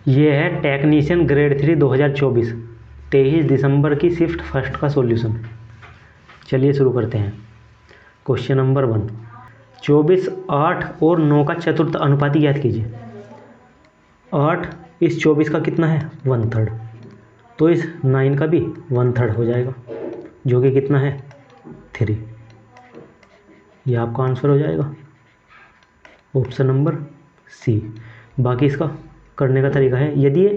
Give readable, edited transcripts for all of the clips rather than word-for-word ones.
ये है technician grade 3 2024, 23 दिसंबर की शिफ्ट फर्स्ट का सॉल्यूशन। चलिए शुरू करते हैं। क्वेश्चन नंबर 1, 24, 8 और 9 का चतुर्थ अनुपाती ज्ञात कीजिए। 8 इस 24 का कितना है, 1/3, तो इस 9 का भी 1/3 हो जाएगा, जो कि कितना है, 3। यह आपका आंसर हो जाएगा ऑप्शन नंबर सी। बाकी इसका करने का तरीका है, यदि ये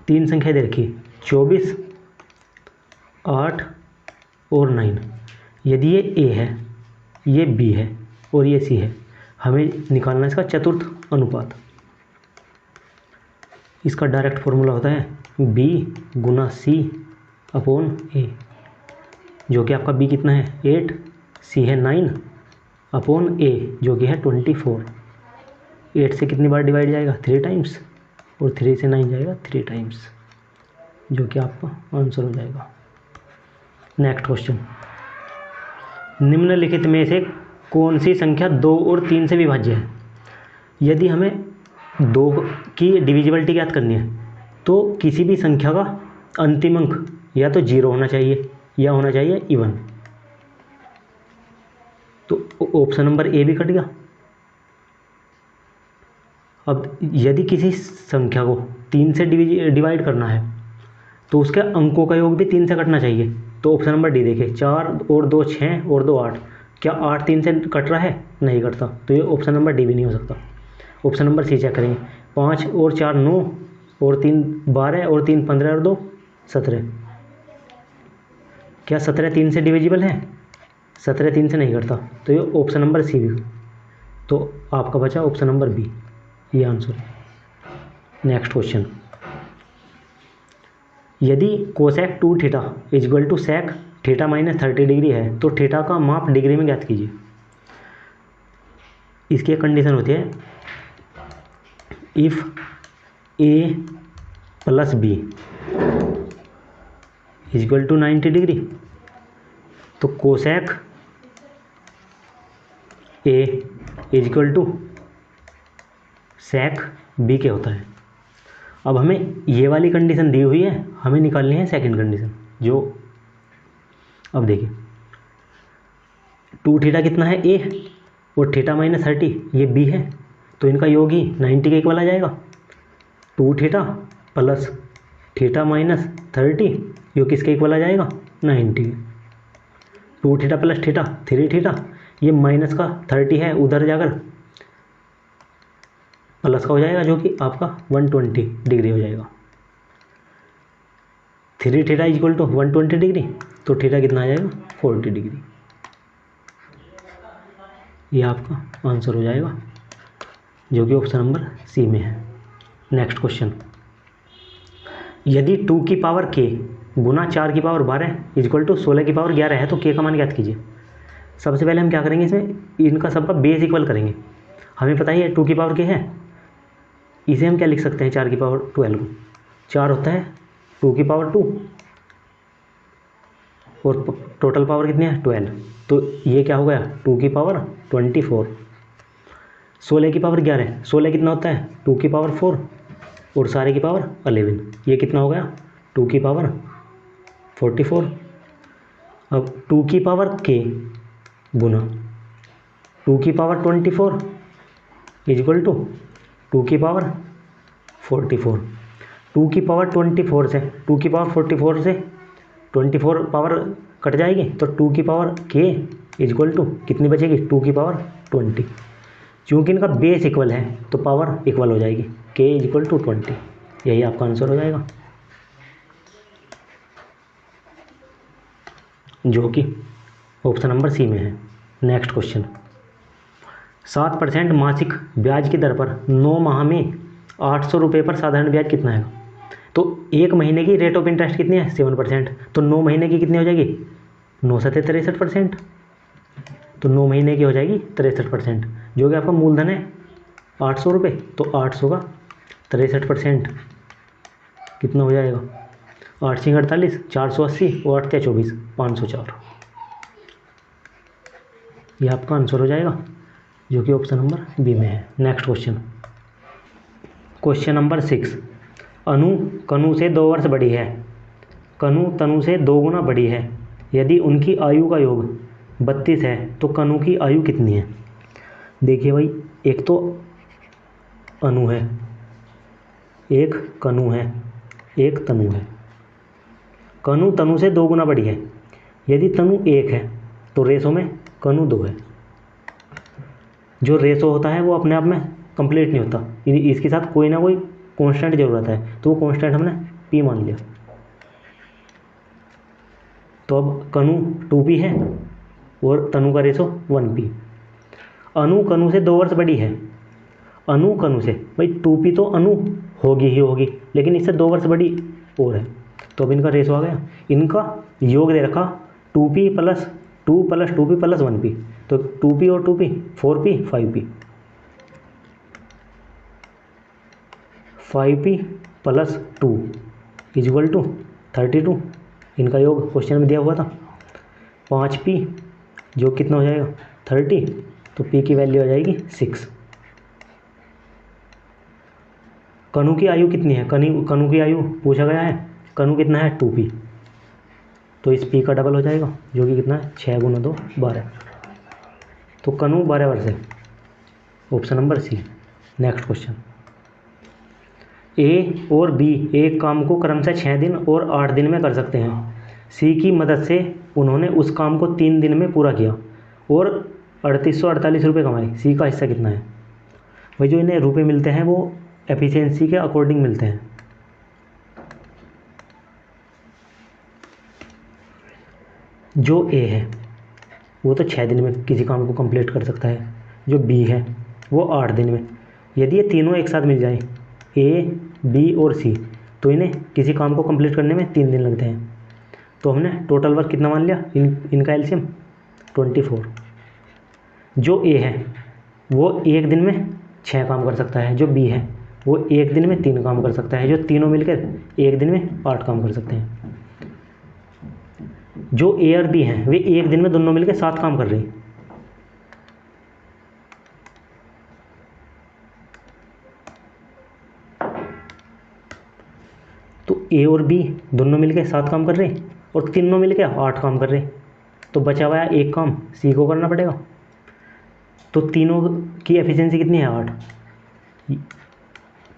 3 संख्या दे रखी, 24, 8 और 9, यदि ये ए है, ये बी है और ये सी है, हमें निकालना इसका चतुर्थ अनुपात। इसका डायरेक्ट फॉर्मूला होता है बी गुना सी अपॉन ए, जो कि आपका बी कितना है, 8, सी है 9 अपॉन ए जो कि है 24। 8 से कितनी बार डिवाइड जाएगा, 3 टाइम्स, और 3 से 9 जाएगा 3 टाइम्स, जो कि आपका आंसर हो जाएगा। नेक्स्ट क्वेश्चन, निम्नलिखित में से कौन सी संख्या 2 और 3 से विभाज्य है। यदि हमें 2 की डिविजिबिलिटी ज्ञात करनी है, तो किसी भी संख्या का अंतिम अंक या तो 0 होना चाहिए या होना चाहिए इवन। तो ऑप्शन नंबर ए भी कट गया। अब यदि किसी संख्या को 3 से डिवाइड करना है, तो उसके अंकों का योग भी 3 से कटना चाहिए। तो ऑप्शन नंबर डी देखिए, 4 और 2 6 और 2 8। क्या 8 3 से कट रहा है, नहीं कटता, तो ये ऑप्शन नंबर डी भी नहीं हो सकता। ऑप्शन नंबर सी चेक करेंगे, 5 और 4 9 और 3 12 और 3 15 और 2 17। क्या 17 3 से डिविजिबल है, 17 3 से नहीं कटता, तो ये ऑप्शन नंबर सी भी। तो आपका बचा ऑप्शन नंबर बी, ये आंसर है। नेक्स्ट क्वेश्चन, यदि cosec 2 theta is equal to sec theta minus 30 degree है, तो थीटा का माप डिग्री में ज्ञात कीजिए। इसकी एक कंडीशन होती है, if A plus B is equal to 90 degree, तो cosec A is equal to sec B के होता है। अब हमें ये वाली कंडीशन दी हुई है, हमें निकालनी है सेकंड कंडीशन, जो अब देखिए 2 थीटा कितना है ए, और थीटा माइनस 30 ये बी है, तो इनका योग ही 90 के इक्वल आ जाएगा। 2 थीटा प्लस थीटा माइनस 30 यो किसके इक्वल आ जाएगा, 90। 2 थीटा प्लस थीटा 3 थीटा, ये माइनस का 30 है, उधर जाकर प्लस का हो जाएगा, जो कि आपका 120 डिग्री हो जाएगा। 3 थीटा इक्वल टू 120 डिग्री, तो थीटा कितना आ जाएगा, 40 डिग्री। ये आपका आंसर हो जाएगा, जो कि ऑप्शन नंबर सी में है। नेक्स्ट क्वेश्चन, यदि 2 की पावर k गुना 4 की पावर 12 इक्वल टू 16 की पावर 11 है, तो k का मान ज्ञात कीजिए। सबसे पहले हम क्या करेंगे, इसमें इनका सबका बेस इक्वल करेंगे। हमें पता ही है 2 की पावर k है, इसे हम क्या लिख सकते हैं, 4 की पावर 12 को। 4 होता है 2 की पावर 2 और टोटल पावर कितनी है, 12, तो ये क्या हो गया, 2 की पावर 24। 16 की पावर 11, 16 कितना होता है, 2 की पावर 4 और सारे की पावर 11, ये कितना हो गया, 2 की पावर 44। अब 2 की पावर k गुना 2 की पावर 24 इक्वल टू 2 की पावर 44। 2 की पावर 24 से 2 की पावर 44 से 24 पावर कट जाएगी, तो 2 की पावर k इक्वल टू कितनी बचेगी, 2 की पावर 20। चूँकि इनका बेस इक्वल है, तो पावर इक्वल हो जाएगी, k इक्वल टू 20। यही आपका आंसर हो जाएगा, जो कि ऑप्शन नंबर सी में है। नेक्स्ट क्वेश्चन, 7% मासिक ब्याज की दर पर 9 माह में 800 रुपये पर साधारण ब्याज कितना है। तो 1 महीने की रेट ऑफ इंटरेस्ट कितनी है, 7%, तो 9 महीने की कितनी हो जाएगी, 9 से 63%, तो 9 महीने की हो जाएगी 63%, जो कि आपका मूलधन है 800 रुपये, तो 800 का 63% कितना हो जाएगा, 8 सिंह 48, 480 और 8 24, 504। ये आपका आंसर हो जाएगा, जो कि ऑप्शन नंबर बी में है। नेक्स्ट क्वेश्चन, क्वेश्चन नंबर 6, अनु कनु से 2 वर्ष बड़ी है, कनु तनु से 2 गुना बड़ी है। यदि उनकी आयु का योग 32 है तो कनु की आयु कितनी है? देखिए भाई, एक तो अनु है, एक कनु है, एक तनु है। कनु तनु से 2 गुना बड़ी है। यदि तनु 1 है तो रेशो में कनु 2 है। जो रेशो होता है वो अपने आप में कंप्लीट नहीं होता, इसके साथ कोई ना कोई कांस्टेंट जरूर आता है, तो वो कांस्टेंट हमने p मान लिया। तो अब कनु 2p है और तनु का रेशो 1p। अनु कनु से 2 वर्ष बड़ी है। अनु कनु से, भाई 2p तो अनु होगी ही होगी, लेकिन इससे 2 वर्ष बड़ी और है, तो अब इनका रेशो आ गया। इनका योग दे रखा 2p plus 2 plus 2p plus 1p, तो 2p और 2p 4p 5p plus 2 equal to 32। इनका योग क्वेश्चन में दिया हुआ था 5p, जो कितना हो जाएगा 30, तो p की वैल्यू आ जाएगी 6। कनु की आयु कितनी है? कनु की आयु पूछा गया है, कनु कितना है 2p, तो इस p का डबल हो जाएगा, जो कि कितना है 6 गुना 2 12, तो कनु 12 वर्ष है। Option number C. Next question, A और बी एक काम को क्रमशः 6 दिन और 8 दिन में कर सकते हैं। सी की मदद से उन्होंने उस काम को 3 दिन में पूरा किया और 3848 रुपये कमाए। सी का हिस्सा कितना है? भाई जो इन्हें रुपए मिलते हैं वो एफिशिएंसी के अकॉर्डिंग मिलते हैं। जो ए है वो तो 6 दिन में किसी काम को कंप्लीट कर सकता है, जो बी है वो 8 दिन में। यदि ये तीनों एक साथ मिल जाए, ए बी और सी, तो इन्हें किसी काम को कंप्लीट करने में 3 दिन लगते हैं। तो हमने टोटल वर्क कितना मान लिया? इनका एलसीएम 24। जो ए है वो 1 दिन में 6 काम कर सकता है, जो बी है वो 1 दिन में 3 काम कर सकता है, जो तीनों मिलकर 1 दिन में 8 काम कर सकते हैं। जो ए और बी हैं वे 1 दिन में दोनों मिलकर 7 काम कर रहे हैं। तो ए और बी दोनों मिलकर 7 काम कर रहे हैं और तीनों मिलकर 8 काम कर रहे हैं, तो बचा हुआ एक काम सी को करना पड़ेगा। तो तीनों की एफिशिएंसी कितनी है? 8।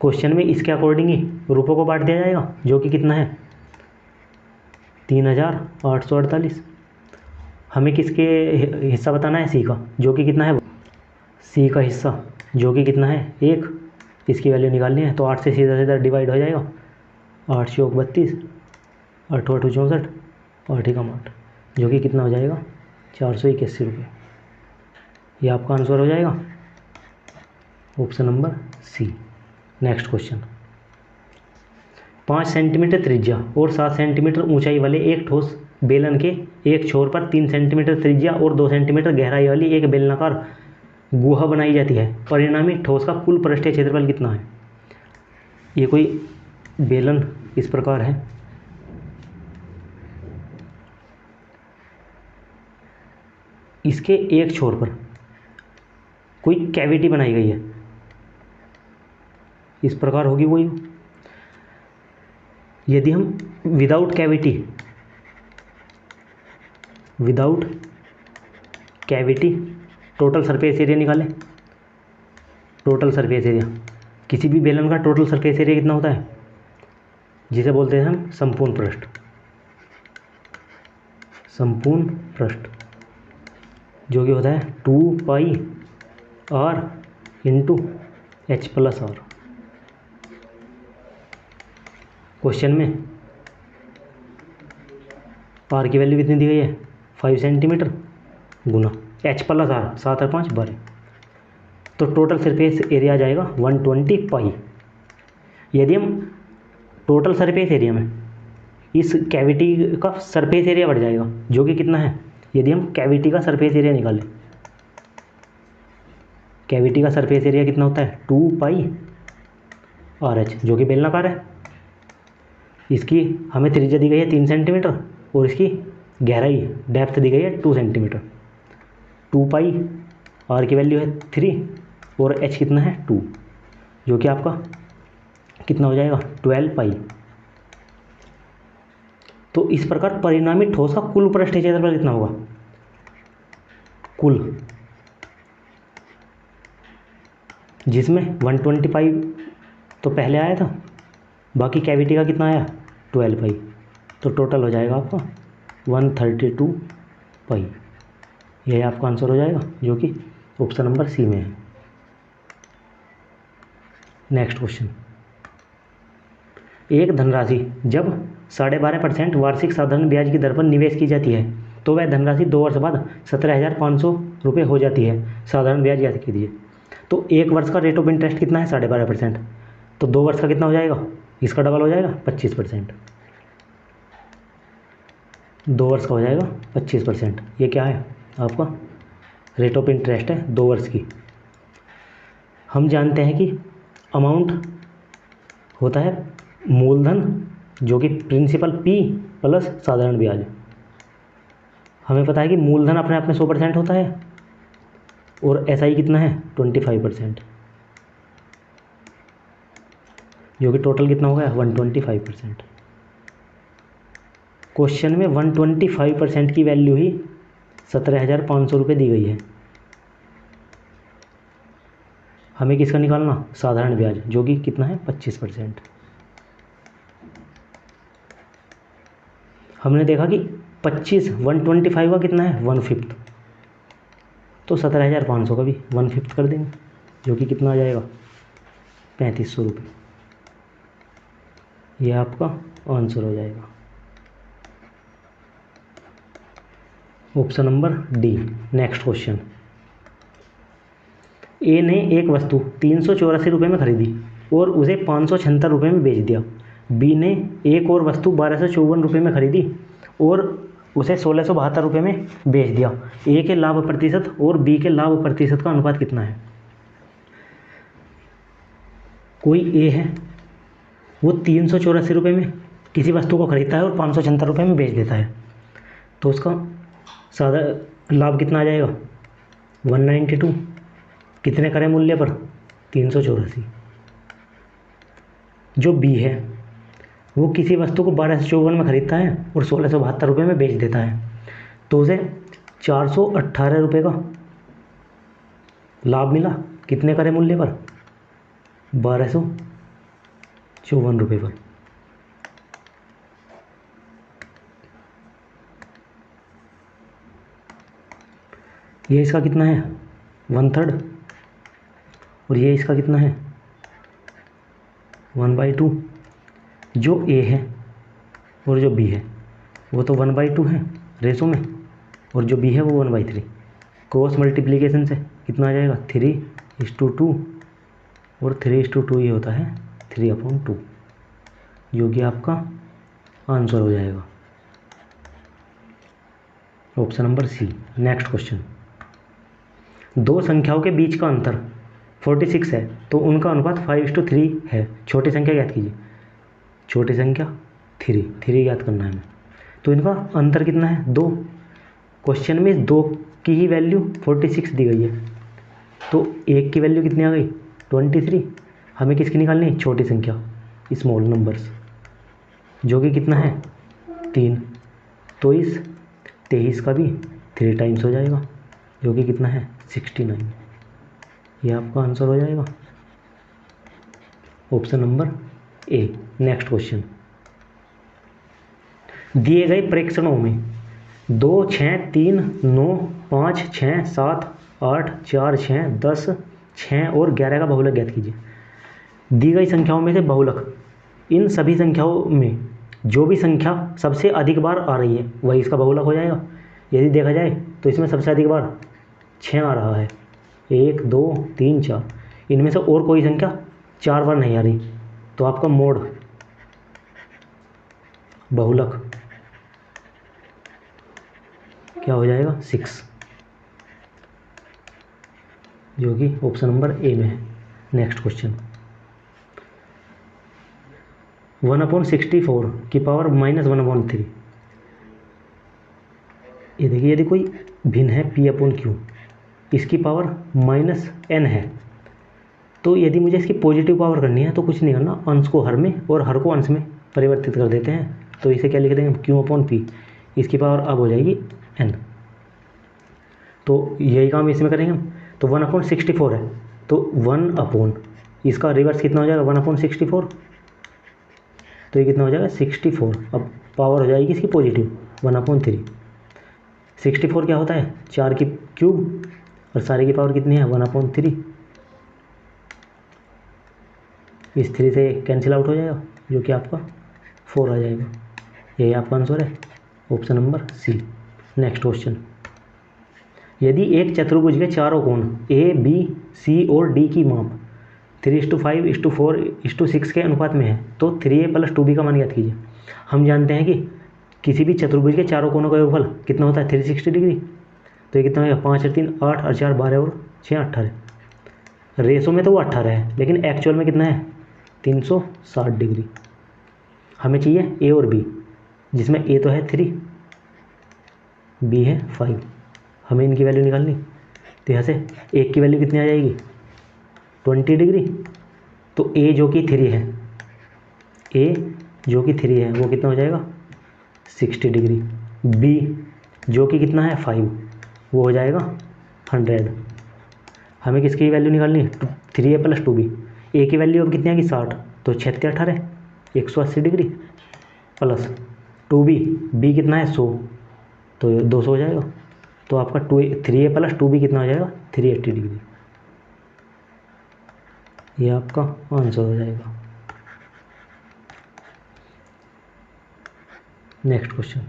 क्वेश्चन में इसके अकॉर्डिंग ही रुपयों को बांट दिया जाएगा, जो कि कितना है 3848। हमें किसके हिस्सा बताना है? सी का, जो कि कितना है? सी का हिस्सा, जो कि कितना है 1। इसकी वैल्यू निकालनी है, तो 8 से सीधा सीधा डिवाइड हो जाएगा। 8 चौक 32, 8 8 64, 8 एकम 8, जो कि कितना हो जाएगा 481 रुपये। ये आपका आंसर हो जाएगा, option number C. Next question, 5 centimetre त्रिज्या और 7 सेंटीमीटर ऊंचाई वाले एक ठोस बेलन के एक छोर पर 3 सेंटीमीटर त्रिज्या और 2 सेंटीमीटर गहराई वाली एक बेलनाकार गुहा बनाई जाती है। परिणामी ठोस का कुल पृष्ठीय क्षेत्रफल कितना है? ये कोई बेलन इस प्रकार है, इसके एक छोर पर कोई कैविटी बनाई गई है, इस प्रकार होगी वो। यदि हम without cavity total surface area निकालें, टोटल सरफेस एरिया किसी भी बेलन का टोटल सरफेस एरिया कितना होता है, जिसे बोलते हैं हम संपूर्ण पृष्ठ। संपूर्ण पृष्ठ जो कि होता है 2 pi r into H plus R. Question में r की वैल्यू कितनी दी गई है 5 सेंटीमीटर गुना h प्लस आर 7 और 5 12, तो टोटल सरफेस एरिया आ जाएगा 120 पाई। यदि हम टोटल सरफेस एरिया में इस कैविटी का सरफेस एरिया बढ़ जाएगा, जो कि कितना है, यदि हम कैविटी का सरफेस एरिया निकालें, कैविटी का सरफेस एरिया कितना होता है 2 पाई आर एच, जो कि बेलनाकार है। इसकी हमें त्रिज्या दी गई है 3 सेंटीमीटर और इसकी गहराई डेप्थ दी गई है 2 सेंटीमीटर। 2 पाई आर की वैल्यू है 3 और एच कितना है 2, जो कि आपका कितना हो जाएगा 12 पाई। तो इस प्रकार परिणामी ठोस का कुल पृष्ठीय क्षेत्रफल कितना होगा, कुल, जिसमें 125 तो पहले आया था, बाकी कैविटी का कितना आया 12 पाई, तो टोटल हो जाएगा आपका 132 पाई। यह आपका आंसर हो जाएगा, जो कि ऑप्शन नंबर सी में है। नेक्स्ट क्वेश्चन, एक धनराशि जब 12.5% वार्षिक साधारण ब्याज की दर पर निवेश की जाती है तो वह धनराशि 2 वर्ष बाद 17,500 रुपये हो जाती है। साधारण ब्याज याद कीजिए। तो एक वर्ष का रेट ऑफ इंटरेस्ट कितना है 12.5%, तो 2 वर्ष का कितना हो जाएगा, इसका डबल हो जाएगा 25%। 2 वर्ष का हो जाएगा 25%। ये क्या है आपका रेट ऑफ इंटरेस्ट है 2 वर्ष की। हम जानते हैं कि अमाउंट होता है मूलधन जो कि प्रिंसिपल P प्लस साधारण ब्याज। हमें पता है कि मूलधन अपने आप में 100% होता है और SI कितना है 25%, जो कि टोटल कितना हो गया 125%। क्वेश्चन में 125% की वैल्यू ही 17,500 रुपये दी गई है। हमें किसका निकालना, साधारण ब्याज, जो कि कितना है 25%। हमने देखा कि 125 का कितना है 1/5, तो 17,500 का भी 1/5 कर देंगे, जो कि कितना आ जाएगा 3,500 रुपये। यह आपका आंसर हो जाएगा, option number D. Next question, A ने एक वस्तु 384 रुपये में खरीदी और उसे 576 रुपये में बेच दिया। बी ने एक और वस्तु 1254 रुपये में खरीदी और उसे 1672 रुपये में बेच दिया। ए के लाभ प्रतिशत और बी के लाभ प्रतिशत का अनुपात कितना है। कोई ए है, वो 384 रुपये में किसी वस्तु को खरीदता है और 576 रुपये में बेच देता है, तो उसका सादा लाभ कितना आ जाएगा 192। कितने करें मूल्य पर 384। जो बी है वो किसी वस्तु को 1254 में खरीदता है और 1672 रुपये में बेच देता है, तो उसे 418 रुपये का लाभ मिला। कितने करें मूल्य पर 1254 रुपये पर। ये इसका कितना है 1/3 और ये इसका कितना है 1/2। जो ए है और जो बी है वो तो 1/2 है रेशो में, और जो बी है वो 1/3। क्रॉस मल्टीप्लिकेशन से कितना आ जाएगा 3:2 और 3:2 ही होता है 3/2, जो कि आपका आंसर हो जाएगा, option number C. Next question, दो संख्याओं के बीच का अंतर 46 है तो उनका अनुपात 5:3 है। छोटी संख्या ज्ञात कीजिए। छोटी संख्या 3 ज्ञात करना है हमें, तो इनका अंतर कितना है 2। क्वेश्चन में 2 की ही वैल्यू 46 दी गई है, तो 1 की वैल्यू कितनी आ गई 23। हमें किसकी निकालनी है, छोटी संख्या स्मॉल नंबर्स, जो कि कितना है 3। तो इस 23 का भी 3 टाइम्स हो जाएगा, जो कि कितना है 69। ये आपका आंसर हो जाएगा, option number A. Next question, दिए गए प्रेक्षणों में 2, 6, 3, 9, 5, 6, 7, 8, 4, 6, 10, 6 और 11 का बहुलक ज्ञात कीजिए। दी गई संख्याओं में से बहुलक, इन सभी संख्याओं में जो भी संख्या सबसे अधिक बार आ रही है वही इसका बहुलक हो जाएगा। यदि देखा जाए तो इसमें सबसे अधिक बार 6 आ रहा है, 1, 2, 3, 4। इनमें से और कोई संख्या 4 बार नहीं आ रही, तो आपका मोड बहुलक क्या हो जाएगा 6, जो कि ऑप्शन नंबर ए में है। नेक्स्ट क्वेश्चन, 1/64 की पावर -1/3। ये देखिए, यदि कोई भिन्न है P/Q, इसकी पावर -n है तो यदि मुझे इसकी पॉजिटिव पावर करनी है तो कुछ नहीं करना, अंश को हर में और हर को अंश में परिवर्तित कर देते हैं। तो इसे क्या लिख देंगे, क्यू अपॉन पी, इसकी पावर अब हो जाएगी एन। तो यही काम इसमें करेंगे हम। तो 1/64 है, तो 1 अपॉन इसका रिवर्स कितना हो जाएगा, 1/64। तो ये कितना हो जाएगा 64। अब पावर हो जाएगी इसकी पॉजिटिव 1/3। 64 क्या होता है, 4 की क्यूब, और सारे की पावर कितनी है 1/3। इस 3 से कैंसिल आउट हो जाएगा, जो कि आपका 4 आ जाएगा। यही आपका आंसर है, option number C. Next question, यदि एक चतुर्भुज के चारों कोण ए, बी, सी और डी की माप 3:5:4:6 के अनुपात में है तो 3a + 2b का मान ज्ञात कीजिए। हम जानते हैं कि किसी भी चतुर्भुज के चारों कोणों का योगफल कितना होता है 360 डिग्री। तो ये कितना होगा, 5 और 3 8 और 4 12 और 6 18। रेशो में तो वो 18 है, लेकिन एक्चुअल में कितना है 360 डिग्री। हमें चाहिए ए और बी, जिसमें ए तो है 3, बी है 5। हमें इनकी वैल्यू निकालनी। तो यहाँ से एक की वैल्यू कितनी आ जाएगी 20 डिग्री। तो ए जो कि 3 है, ए जो कि 3 है वो कितना हो जाएगा 60 डिग्री। बी जो कि कितना है 5, वो हो जाएगा 100। हमें किसकी वैल्यू निकालनी है 3a + 2b। ए की वैल्यू अब कितनी आएगी 60, तो 6 × 18 180 डिग्री, प्लस 2b, बी कितना है 100, तो 200 हो जाएगा। तो आपका 3a + 2b कितना हो जाएगा 380 डिग्री। ये आपका आंसर हो जाएगा। नेक्स्ट क्वेश्चन,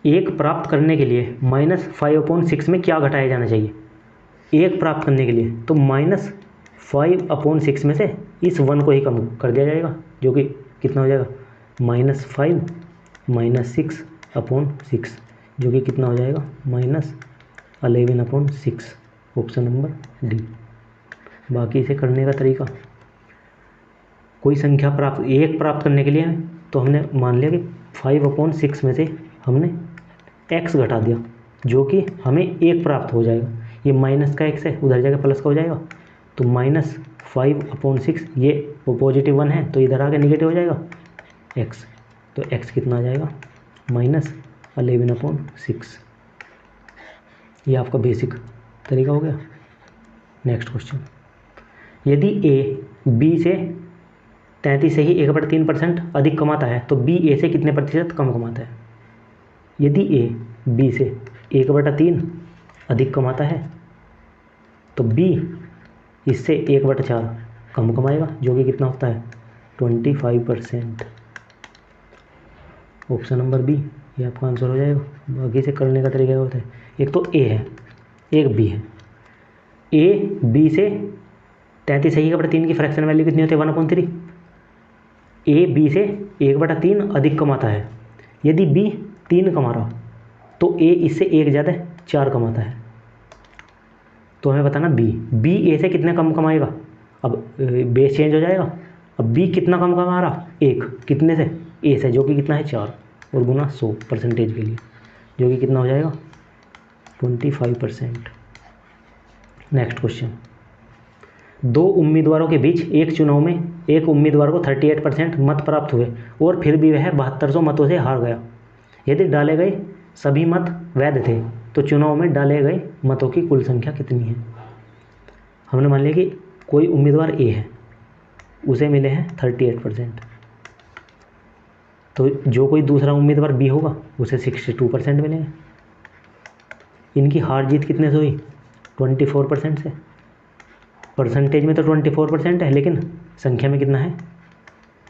एक प्राप्त करने के लिए -5/6 में क्या घटाया जाना चाहिए। एक प्राप्त करने के लिए तो -5/6 में से इस 1 को ही कम कर दिया जाएगा, जो कि कितना हो जाएगा -5 -6/6, जो कि कितना हो जाएगा -11/6, ऑप्शन नंबर डी। बाकी इसे करने का तरीका, कोई संख्या प्राप्त एक प्राप्त करने के लिए तो हमने मान लिया कि 5/6 में से हमने x घटा दिया, जो कि हमें 1 प्राप्त हो जाएगा। ये माइनस का x है, उधर जाकर प्लस का हो जाएगा। तो -5/6, ये पॉजिटिव 1 है तो इधर आके नेगेटिव हो जाएगा x। तो x कितना आ जाएगा -11/6। ये आपका बेसिक तरीका हो गया। नेक्स्ट क्वेश्चन, यदि a b से 33 से ही 1/3% अधिक कमाता है तो b a से कितने प्रतिशत कम कमाता है। यदि a b से 1/3 अधिक कमाता है तो b इससे 1/4 कम कमाएगा, जो कि कितना होता है 25%, ऑप्शन नंबर बी। ये आपका आंसर हो जाएगा। बाकी से करने का तरीका होता है, एक तो a है एक b है। a b से 33 से 1/3 की फ्रैक्शन वैल्यू कितनी होती है 1/3। ए बी से 1/3 अधिक कमाता है। यदि बी 3 कमा रहा तो ए इससे 1 ज़्यादा 4 कमाता है। तो हमें बताना बी ए से कितने कम कमाएगा। अब बेस चेंज हो जाएगा। अब बी कितना कम कमा रहा 1, कितने से ए से, जो कि कितना है 4, और गुना 100% के लिए, जो कि कितना हो जाएगा 25%। नेक्स्ट क्वेश्चन, 2 उम्मीदवारों के बीच एक चुनाव में एक उम्मीदवार को 38% मत प्राप्त हुए और फिर भी वह 7200 मतों से हार गया। यदि डाले गए सभी मत वैध थे तो चुनाव में डाले गए मतों की कुल संख्या कितनी है। हमने मान लिया कि कोई उम्मीदवार ए है, उसे मिले हैं 38%, तो जो कोई दूसरा उम्मीदवार बी होगा उसे 62% मिलेंगे। इनकी हार जीत कितने से हुई 24% से। परसेंटेज में तो 24% है, लेकिन संख्या में कितना है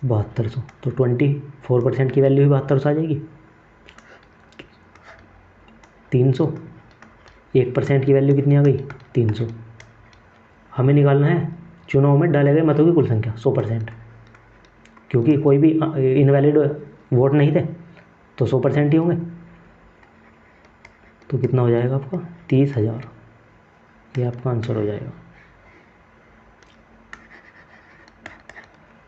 7200, तो 24% की वैल्यू ही 7200 आ जाएगी। 300, 1% की वैल्यू कितनी आ गई 300। हमें निकालना है चुनाव में डाले गए मतों की कुल संख्या 100%, क्योंकि कोई भी इनवैलिड वोट नहीं थे तो 100% ही होंगे। तो कितना हो जाएगा आपका 30,000। ये आपका आंसर हो जाएगा,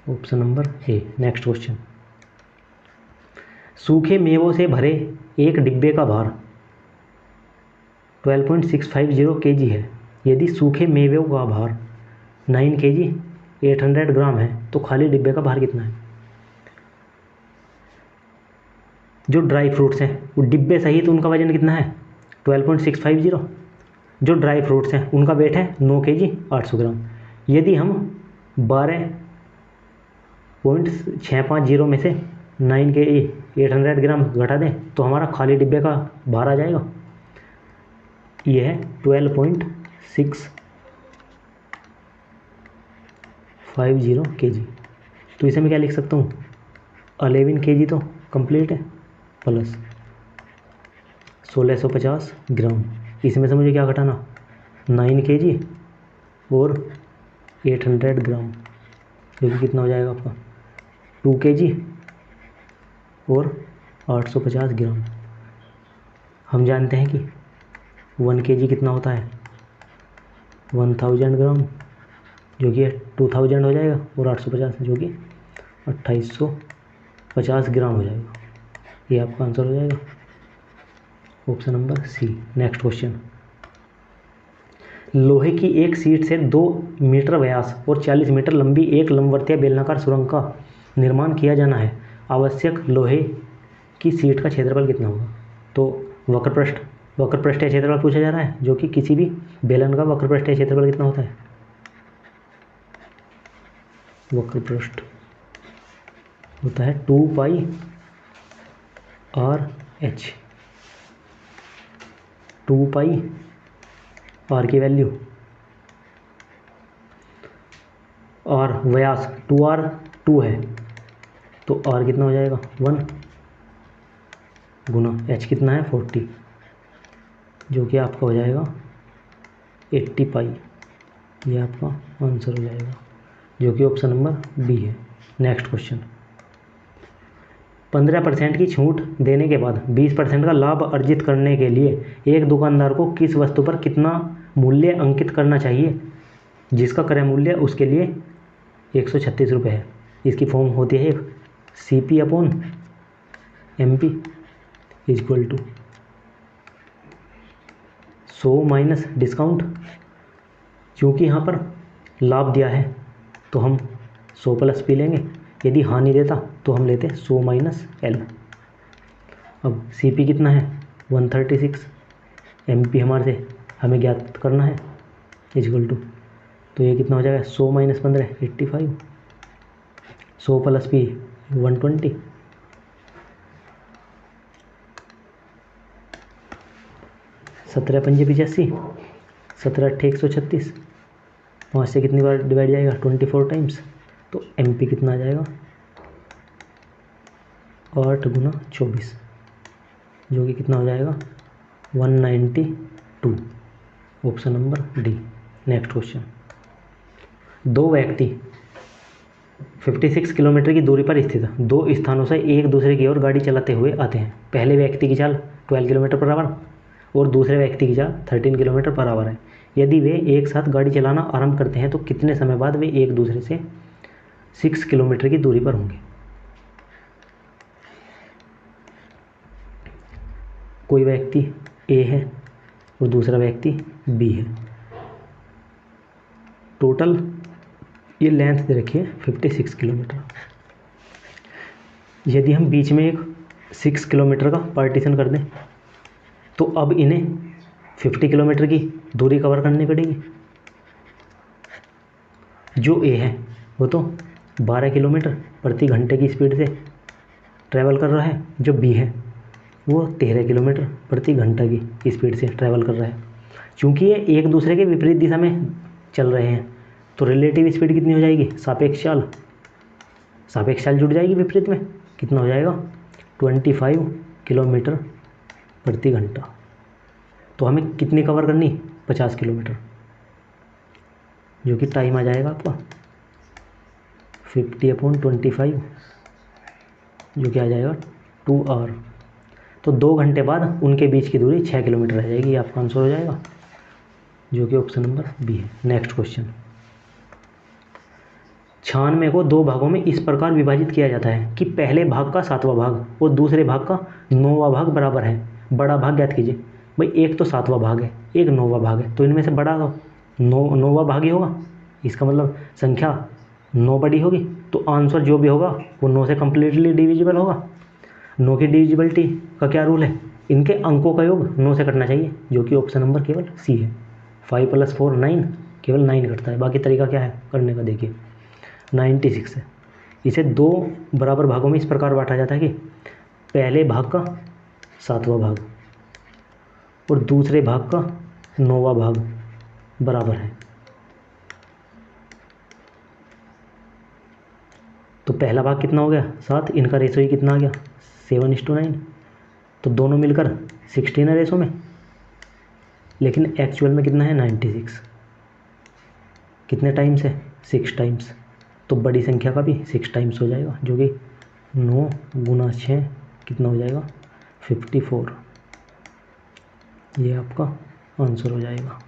option number A. Next question, सूखे मेवों से भरे एक डिब्बे का भार 12.650 kg है यदि सूखे मेवों का भार 9 kg 800 ग्राम है तो खाली डिब्बे का भार कितना है? जो ड्राई फ्रूट्स हैं वो डिब्बे सहित उनका वजन कितना है? 12.650। जो ड्राई फ्रूट्स हैं उनका वेट है 9 kg 800 ग्राम। यदि हम 12.650 में से 9 kg 800 ग्राम घटा दें तो हमारा खाली डिब्बे का भार आ जाएगा, ये है 12.650 kg। तो इसे मैं क्या लिख सकता हूँ? 11 kg तो कंप्लीट है प्लस 1650 ग्राम। इसमें से मुझे क्या घटाना? 9 kg और 800 ग्राम, जो कि कितना हो जाएगा आपका? 2 kg और 850 ग्राम। हम जानते हैं कि 1 kg कितना होता है? 1000 ग्राम, जो कि 2000 हो जाएगा, और 850 जो कि 2850 ग्राम हो जाएगा। ये आपका आंसर हो जाएगा, option number C. Next question, लोहे की एक शीट से 2 मीटर व्यास और 40 मीटर लंबी एक लंबवर्तीय बेलनाकार सुरंग का निर्माण किया जाना है। आवश्यक लोहे की शीट का क्षेत्रफल कितना होगा? तो वक्रपृष्ठीय क्षेत्रफल पूछा जा रहा है, जो कि किसी भी बेलन का वक्रपृष्ठीय क्षेत्रफल कितना होता है? वक्रपृष्ठ होता है 2πr h। 2πr की वैल्यू और व्यास 2r है, तो r कितना हो जाएगा? 1 गुना h कितना है? 40, जो कि आपका हो जाएगा 80 पाई। ये आपका आंसर हो जाएगा, जो कि ऑप्शन नंबर बी है। नेक्स्ट क्वेश्चन, 15% की छूट देने के बाद 20% का लाभ अर्जित करने के लिए एक दुकानदार को किस वस्तु पर कितना मूल्य अंकित करना चाहिए जिसका क्रय मूल्य उसके लिए 136 रुपये है? इसकी फॉर्म होती है CP/MP equal to 100 minus discount. क्योंकि यहाँ पर लाभ दिया है तो हम 100 प्लस P लेंगे, यदि हानि देता तो हम लेते 100 माइनस L। अब CP कितना है? 136, MP हमारे से हमें ज्ञात करना है इक्वल टू, तो ये कितना हो जाएगा? 100 माइनस 15 85, 100 प्लस P 120, 17 पंजे 85, 17 8 136, 5 से कितनी बार डिवाइड जाएगा? 24 टाइम्स। तो MP कितना आ जाएगा? 8 गुना 24, जो कि कितना हो जाएगा? 192, option number D. Next question, 2 व्यक्ति 56 किलोमीटर की दूरी पर स्थित 2 स्थानों से एक दूसरे की ओर गाड़ी चलाते हुए आते हैं। पहले व्यक्ति की चाल 12 किलोमीटर पर आवर और दूसरे व्यक्ति की चाल 13 किलोमीटर पर आवर है। यदि वे एक साथ गाड़ी चलाना आरंभ करते हैं तो कितने समय बाद वे एक दूसरे से 6 किलोमीटर की दूरी पर होंगे? कोई व्यक्ति ए है और दूसरा व्यक्ति बी है। टोटल ये लेंथ दे रखी है 56 किलोमीटर। यदि हम बीच में एक 6 किलोमीटर का पार्टीशन कर दें तो अब इन्हें 50 किलोमीटर की दूरी कवर करनी पड़ेगी। जो ए है वो तो 12 किलोमीटर प्रति घंटे की स्पीड से ट्रैवल कर रहा है, जो बी है वो 13 किलोमीटर प्रति घंटा की स्पीड से ट्रैवल कर रहा है। चूँकि ये एक दूसरे के विपरीत दिशा में चल रहे हैं तो रिलेटिव स्पीड कितनी हो जाएगी? सापेक्ष चाल जुड़ जाएगी विपरीत में, कितना हो जाएगा? 25 किलोमीटर प्रति घंटा। तो हमें कितनी कवर करनी? 50 किलोमीटर, जो कि टाइम आ जाएगा आपका 50/25, जो कि आ जाएगा 2 आवर। तो 2 घंटे बाद उनके बीच की दूरी 6 किलोमीटर रह जाएगी। आपका आंसर हो जाएगा, जो कि ऑप्शन नंबर बी है। नेक्स्ट क्वेश्चन, 96 को 2 भागों में इस प्रकार विभाजित किया जाता है कि पहले भाग का 7वां भाग और दूसरे भाग का 9वां भाग बराबर है। बड़ा भाग ज्ञात कीजिए। भाई एक तो 7वां भाग है, एक 9वां भाग है, तो इनमें से बड़ा 9वां भाग ही होगा, इसका मतलब संख्या 9 बड़ी होगी, तो आंसर जो भी होगा वो 9 से कम्प्लीटली डिविजिबल होगा। 9 की डिविजिबिलिटी का क्या रूल है, इनके अंकों का योग 9 से कटना चाहिए, जो कि ऑप्शन नंबर केवल सी है। 5 + 4 9, केवल 9 कटता है। बाकी तरीका क्या है करने का, देखिए 96 है। इसे 2 बराबर भागों में इस प्रकार बांटा जाता है कि पहले भाग का 7वां भाग और दूसरे भाग का 9वां भाग बराबर है। तो पहला भाग कितना हो गया 7, इनका रेशो ही कितना आ गया 7:9, तो दोनों मिलकर 16 है रेशो में, लेकिन एक्चुअल में कितना है 96। कितने टाइम्स है 6 टाइम्स, तो बड़ी संख्या का भी 6 टाइम्स हो जाएगा, जो कि 9 × 6 कितना हो जाएगा 54। ये आपका आंसर हो जाएगा।